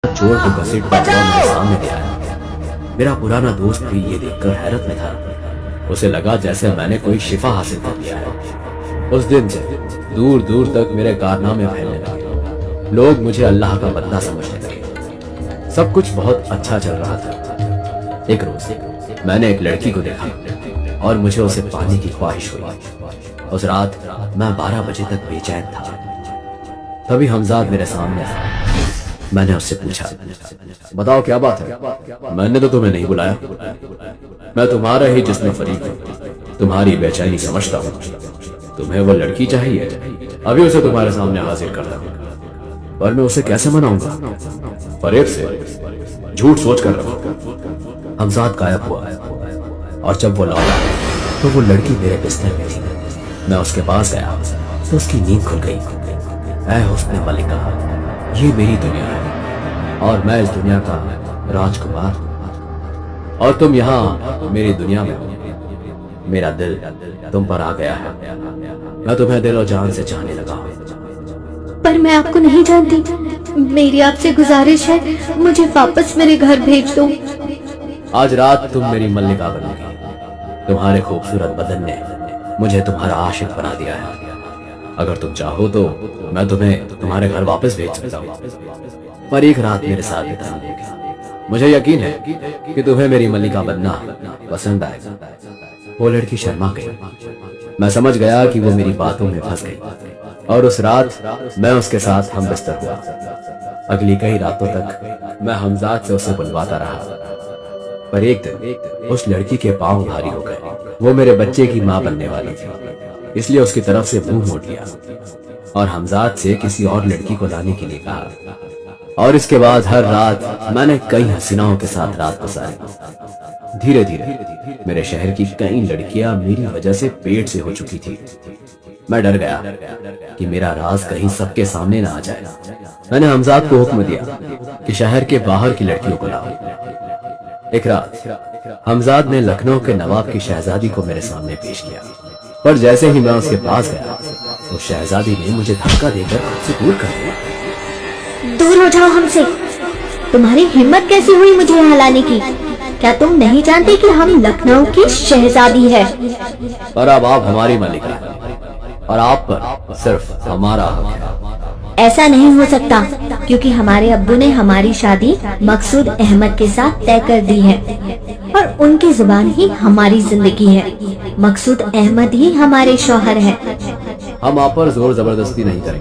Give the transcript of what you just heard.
चोर को घसीटता हुआ मेरे सामने ले आया। मेरा पुराना दोस्त भी ये देखकर हैरत में था। उसे लगा जैसे मैंने कोई शिफा हासिल कर लिया है। उस दिन से दूर दूर तक मेरे कारनामे फैलने लगे। लोग मुझे अल्लाह का बंदा समझने लगे। सब कुछ बहुत अच्छा चल रहा था। एक रोज मैंने एक लड़की को देखा और मुझे उसे पाने की ख्वाहिश हुई। उस रात मैं 12 बजे तक बेचैन था। तभी हमजाद मेरे सामने आया। मैंने उससे पूछा, बताओ क्या बात है? मैंने तो तुम्हें नहीं बुलाया। मैं तुम्हारा ही जिस्म फरीक हूँ। तुम्हारी बेचैनी समझता हूँ। तुम्हें वो लड़की चाहिए, अभी उसे तुम्हारे सामने हाजिर करता हूँ। पर मैं उसे कैसे मनाऊंगा? फरेब से, झूठ सोच कर रहा। हमजाद गायब हुआ और जब वो लौटा तो वो लड़की मेरे बिस्तर में थी। मैं उसके पास गया तो उसकी नींद खुल गई। ऐ हुस्न मलिका, ये मेरी दुनिया है और मैं इस दुनिया का राजकुमार हूं और तुम यहाँ मेरी दुनिया में हो। मेरा दिल तुम पर आ गया है। मैं तुम्हें दिल और जान से चाहने लगा हूँ। पर मैं आपको नहीं जानती। मेरी आपसे गुजारिश है, मुझे वापस मेरे घर भेज दो। आज रात तुम मेरी मल्लिका बनेगी। तुम्हारे खूबसूरत बदन ने मुझे तुम्हारा आशिक बना दिया है। अगर तुम चाहो तो मैं तुम्हें तुम्हारे घर वापस भेज सकता हूँ, पर एक रात मेरे साथ बिताना होगी। मुझे यकीन है कि तुम्हें मेरी मल्लिका बनना पसंद आएगा। वो लड़की शर्मा गई। मैं समझ गया कि वो मेरी बातों में फंस गई और उस रात मैं उसके साथ हम बिस्तर हुआ। अगली कई रातों तक मैं हमजाद से उसे बुलवाता रहा। पर एक दिन उस लड़की के पांव भारी हो गए। वो मेरे बच्चे की माँ बनने वाली थी, इसलिए उसकी तरफ से मुंह मोड़ लिया और हमजाद से किसी और लड़की को लाने के लिए कहा। और इसके बाद हर रात मैंने कई हसीनाओं के साथ रात गुजारी। धीरे धीरे मेरे शहर की कई लड़कियां मेरी वजह से पेट से हो चुकी थी। मैं डर गया कि मेरा राज कहीं सबके सामने ना आ जाए। मैंने हमजाद को हुक्म दिया कि शहर के बाहर की लड़कियों को लाओ। एक रात हमजाद ने लखनऊ के नवाब की शहजादी को मेरे सामने पेश किया, पर जैसे ही मैं उसके पास गया तो शहजादी ने मुझे धक्का देकर खुद से दूर कर दिया। दूर हो जाओ हमसे। तुम्हारी हिम्मत कैसी हुई मुझे यहाँ लाने की? क्या तुम नहीं जानते कि हम लखनऊ की शहजादी है? पर अब आप हमारी मलिका हैं और आप पर सिर्फ हमारा हक है। ऐसा नहीं हो सकता, क्योंकि हमारे अब्बू ने हमारी शादी मकसूद अहमद के साथ तय कर दी है और उनकी जुबान ही हमारी जिंदगी है। मकसूद अहमद ही हमारे शौहर हैं। हम आप पर जोर जबरदस्ती नहीं करेंगे।